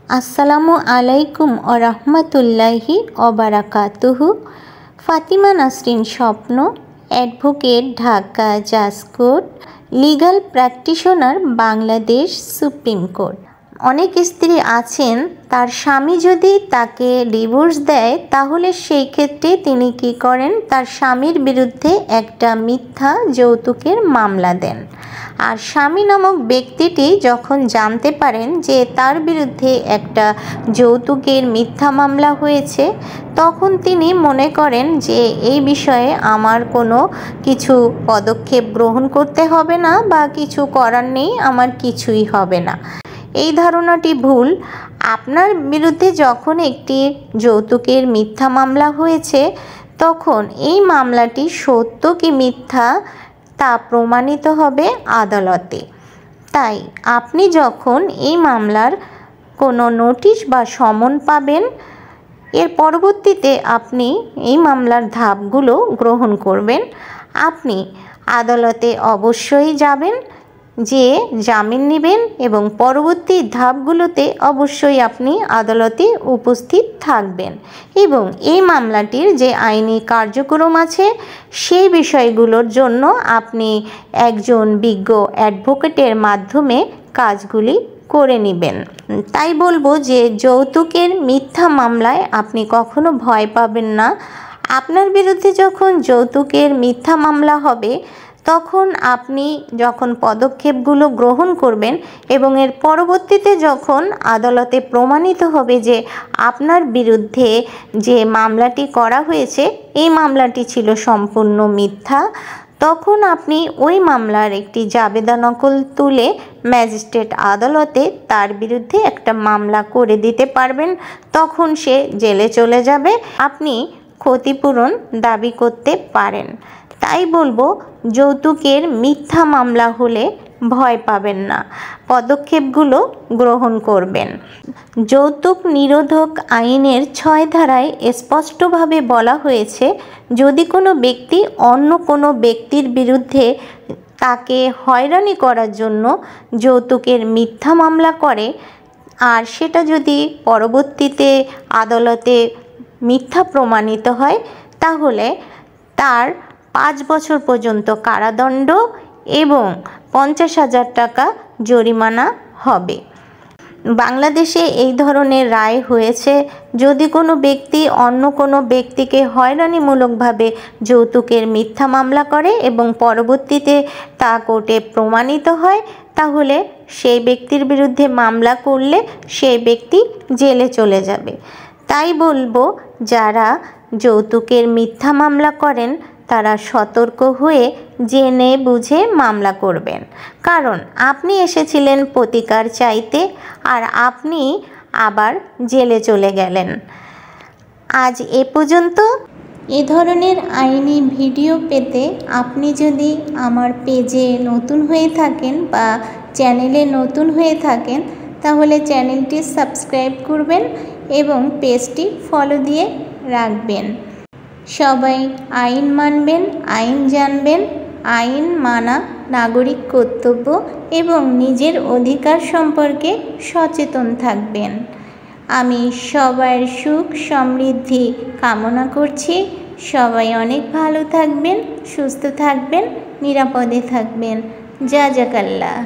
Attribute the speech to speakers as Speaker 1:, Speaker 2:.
Speaker 1: আসসালামু আলাইকুম ও রহমতুল্লাহি ওবারাকাতুহু। ফাতিমা নাসরিন স্বপ্ন, অ্যাডভোকেট, ঢাকা জাজ court, legal practitioner, Bangladesh supreme court. অনেক স্ত্রী আছেন, তার স্বামী যদি তাকে ডিভোর্স দেয় তাহলে সেই ক্ষেত্রে তিনি কি করেন, তার স্বামীর বিরুদ্ধে একটা মিথ্যা যৌতুকের মামলা দেন। আর স্বামী নামক ব্যক্তিটি যখন জানতে পারেন যে তার বিরুদ্ধে একটা যৌতুকের মিথ্যা মামলা হয়েছে, তখন তিনি মনে করেন যে এই বিষয়ে আমার কোনো কিছু পদক্ষেপ গ্রহণ করতে হবে না বা কিছু করার নেই, আমার কিছুই হবে না। এই ধারণাটি ভুল। আপনার বিরুদ্ধে যখন একটি যৌতুকের মিথ্যা মামলা হয়েছে, তখন এই মামলাটি সত্য কি মিথ্যা তা প্রমাণিত হবে আদালতে। তাই আপনি যখন এই মামলার কোনো নোটিশ বা সমন পাবেন, এর পরবর্তীতে আপনি এই মামলার ধাপগুলো গ্রহণ করবেন। আপনি আদালতে অবশ্যই যাবেন, যে জামিন নেবেন এবং পরবর্তী ধাপগুলোতে অবশ্যই আপনি আদালতে উপস্থিত থাকবেন এবং এই মামলাটির যে আইনি কার্যক্রম আছে সেই বিষয়গুলোর জন্য আপনি একজন বিজ্ঞ অ্যাডভোকেটের মাধ্যমে কাজগুলি করে নেবেন। তাই বলবো যে যৌতুকের মিথ্যা মামলায় আপনি কখনো ভয় পাবেন না। আপনার বিরুদ্ধে যখন যৌতুকের মিথ্যা মামলা হবে, তখন আপনি যখন পদক্ষেপগুলো গ্রহণ করবেন এবং এর পরবর্তীতে যখন আদালতে প্রমাণিত হবে যে আপনার বিরুদ্ধে যে মামলাটি করা হয়েছে এই মামলাটি ছিল সম্পূর্ণ মিথ্যা, তখন আপনি ওই মামলার একটি জাবেদা নকল তুলে ম্যাজিস্ট্রেট আদালতে তার বিরুদ্ধে একটা মামলা করে দিতে পারবেন। তখন সে জেলে চলে যাবে, আপনি ক্ষতিপূরণ দাবি করতে পারেন। তাই বলবো, যৌতুকের মিথ্যা মামলা হলে ভয় পাবেন না, পদক্ষেপগুলো গ্রহণ করবেন। যৌতুক নিরোধক আইনের 6 ধারায় স্পষ্টভাবে বলা হয়েছে, যদি কোনো ব্যক্তি অন্য কোনো ব্যক্তির বিরুদ্ধে তাকে হয়রানি করার জন্য যৌতুকের মিথ্যা মামলা করে আর সেটা যদি পরবর্তীতে আদালতে মিথ্যা প্রমাণিত হয়, তাহলে তার 5 বছর পর্যন্ত কারাদণ্ড এবং 50,000 টাকা জরিমানা হবে। বাংলাদেশে এই ধরনের রায় হয়েছে, যদি কোনো ব্যক্তি অন্য কোনো ব্যক্তিকে হয়রানিমূলকভাবে যৌতুকের মিথ্যা মামলা করে এবং পরবর্তীতে তা কোর্টে প্রমাণিত হয়, তাহলে সেই ব্যক্তির বিরুদ্ধে মামলা করলে সেই ব্যক্তি জেলে চলে যাবে। তাই বলবো, যারা যৌতুকের মিথ্যা মামলা করেন তারা সতর্ক হয়ে জেনে বুঝে মামলা করবেন, কারণ আপনি এসেছিলেন প্রতিকার চাইতে আর আপনি আবার জেলে চলে গেলেন। আজ এ পর্যন্ত। এ ধরনের আইনি ভিডিও পেতে আপনি যদি আমার পেজে নতুন হয়ে থাকেন বা চ্যানেলে নতুন হয়ে থাকেন, তাহলে চ্যানেলটি সাবস্ক্রাইব করবেন এবং পেজটি ফলো দিয়ে রাখবেন। সবাই আইন মানবেন, আইন জানবেন। আইন মানা নাগরিক কর্তব্য এবং নিজের অধিকার সম্পর্কে সচেতন থাকবেন। আমি সবার সুখ সমৃদ্ধি কামনা করছি। সবাই অনেক ভালো থাকবেন, সুস্থ থাকবেন, নিরাপদে থাকবেন। জাযাকাল্লাহ।